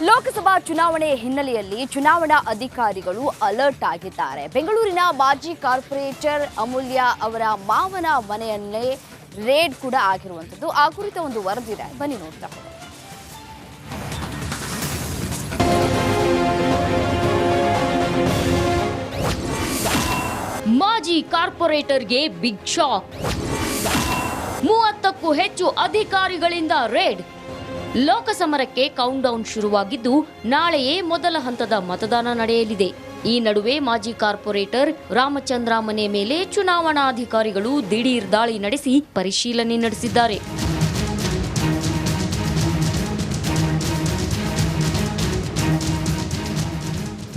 ಲೋಕಸಭಾ ಚುನಾವಣೆ ಹಿನ್ನೆಲೆಯಲ್ಲಿ ಚುನಾವಣಾ ಅಧಿಕಾರಿಗಳು ಅಲರ್ಟ್ ಆಗಿದ್ದಾರೆ. ಬೆಂಗಳೂರಿನ ಮಾಜಿ ಕಾರ್ಪೊರೇಟರ್ ಅಮೂಲ್ಯ ಅವರ ಮಾವನ ಮನೆಯಲ್ಲೇ ರೇಡ್ ಕೂಡ ಆಗಿರುವಂತದ್ದು. ಆ ಕುರಿತ ಒಂದು ವರದಿ ಇದೆ, ಬನ್ನಿ ನೋಡ್ತಾ ಹೋಗೋಣ. ಮಾಜಿ ಕಾರ್ಪೊರೇಟರ್ಗೆ ಬಿಗ್ ಶಾಕ್. 30ಕ್ಕೂ ಹೆಚ್ಚು ಅಧಿಕಾರಿಗಳಿಂದ ರೇಡ್. ಲೋಕಸಮರಕ್ಕೆ ಕೌಂಟ್ ಡೌನ್ ಶುರುವಾಗಿದ್ದು ನಾಳೆಯೇ ಮೊದಲ ಹಂತದ ಮತದಾನ ನಡೆಯಲಿದೆ. ಈ ನಡುವೆ ಮಾಜಿ ಕಾರ್ಪೊರೇಟರ್ ರಾಮಚಂದ್ರ ಮನೆ ಮೇಲೆ ಚುನಾವಣಾಧಿಕಾರಿಗಳು ದಿಢೀರ್ ದಾಳಿ ನಡೆಸಿ ಪರಿಶೀಲನೆ ನಡೆಸಿದ್ದಾರೆ.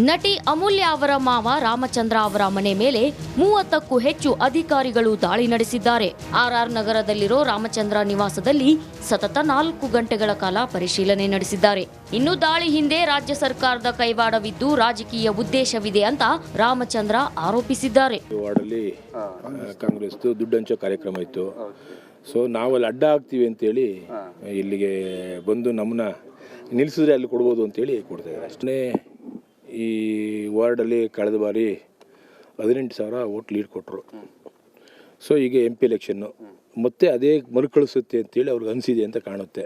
ನಟಿ ಅಮೂಲ್ಯ ಅವರ ಮಾವ ರಾಮಚಂದ್ರ ಅವರ ಮನೆ ಮೇಲೆ 30ಕ್ಕೂ ಹೆಚ್ಚು ಅಧಿಕಾರಿಗಳು ದಾಳಿ ನಡೆಸಿದ್ದಾರೆ. ಆರ್ಆರ್ ನಗರದಲ್ಲಿರೋ ರಾಮಚಂದ್ರ ನಿವಾಸದಲ್ಲಿ ಸತತ 4 ಗಂಟೆಗಳ ಕಾಲ ಪರಿಶೀಲನೆ ನಡೆಸಿದ್ದಾರೆ. ಇನ್ನು ದಾಳಿ ಹಿಂದೆ ರಾಜ್ಯ ಸರ್ಕಾರದ ಕೈವಾಡವಿದ್ದು ರಾಜಕೀಯ ಉದ್ದೇಶವಿದೆ ಅಂತ ರಾಮಚಂದ್ರ ಆರೋಪಿಸಿದ್ದಾರೆ. ಕಾಂಗ್ರೆಸ್ ದುಡ್ಡು ಹಂಚೋ ಕಾರ್ಯಕ್ರಮ ಇತ್ತು. ಸೊ ನಾವಲ್ಲಿ ಅಡ್ಡ ಆಗ್ತೀವಿ ಅಂತೇಳಿ ಇಲ್ಲಿಗೆ ಬಂದು ನಮ್ಮನ್ನ ನಿಲ್ಲಿಸಿದ್ರೆ ಅಲ್ಲಿ ಕೊಡ್ಬೋದು ಅಂತೇಳಿ ಕೊಡ್ತಾ ಇದ್ದಾರೆ ಅಷ್ಟೇ. ಈ ವಾರ್ಡಲ್ಲಿ ಕಳೆದ ಬಾರಿ 18,000 ಓಟ್ ಲೀಡ್ ಕೊಟ್ಟರು. ಸೊ ಈಗ MP ಎಲೆಕ್ಷನ್ನು ಮತ್ತೆ ಅದೇ ಮರುಕಳಿಸುತ್ತೆ ಅಂತೇಳಿ ಅವ್ರಿಗೆ ಅನಿಸಿದೆ ಅಂತ ಕಾಣುತ್ತೆ.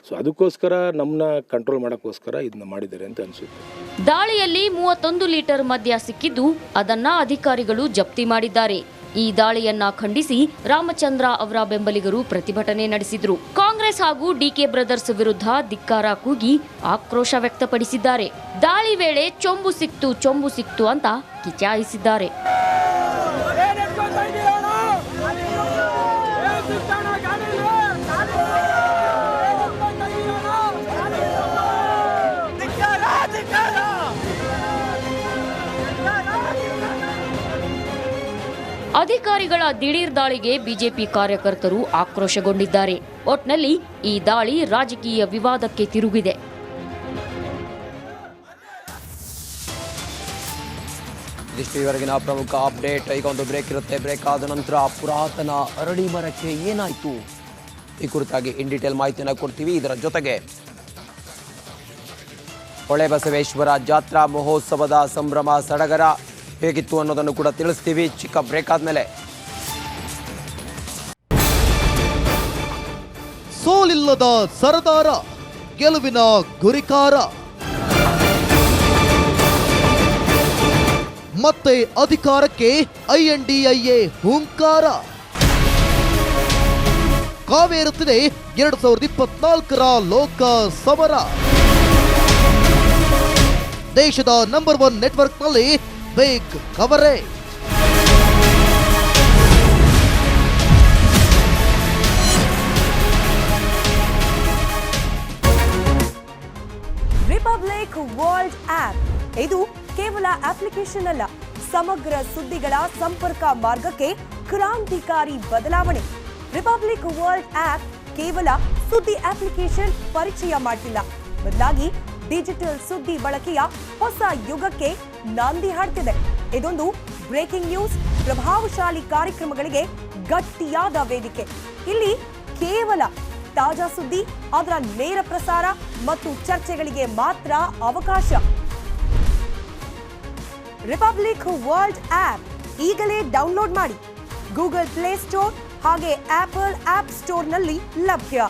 ಸೊ ಅದಕ್ಕೋಸ್ಕರ ನಮ್ಮನ್ನ ಕಂಟ್ರೋಲ್ ಮಾಡೋಕ್ಕೋಸ್ಕರ ಇದನ್ನ ಮಾಡಿದ್ದಾರೆ ಅಂತ ಅನಿಸುತ್ತೆ. ದಾಳಿಯಲ್ಲಿ 31 ಲೀಟರ್ ಮದ್ಯ ಸಿಕ್ಕಿದ್ದು ಅದನ್ನ ಅಧಿಕಾರಿಗಳು ಜಪ್ತಿ ಮಾಡಿದ್ದಾರೆ. ಈ ದಾಳಿಯನ್ನ ಖಂಡಿಸಿ ರಾಮಚಂದ್ರ ಅವರ ಬೆಂಬಲಿಗರು ಪ್ರತಿಭಟನೆ ನಡೆಸಿದ್ರು. ಕಾಂಗ್ರೆಸ್ ಹಾಗೂ ಡಿಕೆ ಬ್ರದರ್ಸ್ ವಿರುದ್ಧ ಧಿಕ್ಕಾರ ಕೂಗಿ ಆಕ್ರೋಶ ವ್ಯಕ್ತಪಡಿಸಿದ್ದಾರೆ. ದಾಳಿ ವೇಳೆ ಚೊಂಬು ಸಿಕ್ತು ಅಂತ ಕಿಚಾಯಿಸಿದ್ದಾರೆ. ಅಧಿಕಾರಿಗಳ ದಿಢೀರ್ ದಾಳಿಗೆ ಬಿಜೆಪಿ ಕಾರ್ಯಕರ್ತರು ಆಕ್ರೋಶಗೊಂಡಿದ್ದಾರೆ. ಒಟ್ನಲ್ಲಿ ಈ ದಾಳಿ ರಾಜಕೀಯ ವಿವಾದಕ್ಕೆ ತಿರುಗಿದೆ. ಇದಿಷ್ಟುವರೆಗಿನ ಪ್ರಮುಖ ಅಪ್ಡೇಟ್. ಈಗ ಒಂದು ಬ್ರೇಕ್ ಇರುತ್ತೆ. ಬ್ರೇಕ್ ಆದ ನಂತರ ಪುರಾತನ ಅರಳಿ ಮರಕ್ಕೆ ಏನಾಯಿತು ಈ ಕುರಿತಾಗಿ ಇನ್ ಡೀಟೇಲ್ ಮಾಹಿತಿಯನ್ನು ಕೊಡ್ತೀವಿ. ಇದರ ಜೊತೆಗೆ ಹೊಳೆಬಸವೇಶ್ವರ ಜಾತ್ರಾ ಮಹೋತ್ಸವದ ಸಂಭ್ರಮ ಸಡಗರ ಹೇಗಿತ್ತು ಅನ್ನೋದನ್ನು ಕೂಡ ತಿಳಿಸ್ತೀವಿ. ಚಿಕ್ಕ ಬ್ರೇಕ್ ಆದ್ಮೇಲೆ ಸೋಲಿಲ್ಲದ ಸರದಾರ, ಗೆಲುವಿನ ಗುರಿಕಾರ, ಮತ್ತೆ ಅಧಿಕಾರಕ್ಕೆ INDIA ಹೂಂಕಾರ. ಕಾವೇರುತ್ತಿದೆ 2024ರ ಲೋಕ ಸಮರ. ದೇಶದ ನಂಬರ್ 1 ನೆಟ್ವರ್ಕ್ನಲ್ಲಿ big coverage. Republic World app ಇದು ಕೇವಲ ಅಪ್ಲಿಕೇಶನ್ ಅಲ್ಲ, ಸಮಗ್ರ ಸುದ್ದಿಗಳ ಸಂಪರ್ಕ ಮಾರ್ಗಕ್ಕೆ ಕ್ರಾಂತಿಕಾರಿ ಬದಲಾವಣೆ. ರಿಪಬ್ಲಿಕ್ ವರ್ಲ್ಡ್ ಆಪ್ ಕೇವಲ ಸುದ್ದಿ ಅಪ್ಲಿಕೇಶನ್ ಪರಿಚಯ ಮಾಡ್ತಿಲ್ಲ, ಬದಲಾಗಿ ಡಿಜಿಟಲ್ ಸುದ್ದಿ ಬಳಕೆಯ ಹೊಸ ಯುಗಕ್ಕೆ ನಾಂದಿ ಹಾಡ್ತಿದೆ. ಇದೊಂದು ಬ್ರೇಕಿಂಗ್ ನ್ಯೂಸ್, ಪ್ರಭಾವಶಾಲಿ ಕಾರ್ಯಕ್ರಮಗಳಿಗೆ ಗಟ್ಟಿಯಾದ ವೇದಿಕೆ. ಇಲ್ಲಿ ಕೇವಲ ತಾಜಾ ಸುದ್ದಿ, ಅದರ ನೇರ ಪ್ರಸಾರ ಮತ್ತು ಚರ್ಚೆಗಳಿಗೆ ಮಾತ್ರ ಅವಕಾಶ. ರಿಪಬ್ಲಿಕ್ ವರ್ಲ್ಡ್ ಆಪ್ ಈಗಲೇ ಡೌನ್ಲೋಡ್ ಮಾಡಿ. ಗೂಗಲ್ ಪ್ಲೇ ಸ್ಟೋರ್ ಹಾಗೆ ಆಪಲ್ ಆಪ್ ಸ್ಟೋರ್ನಲ್ಲಿ ಲಭ್ಯ.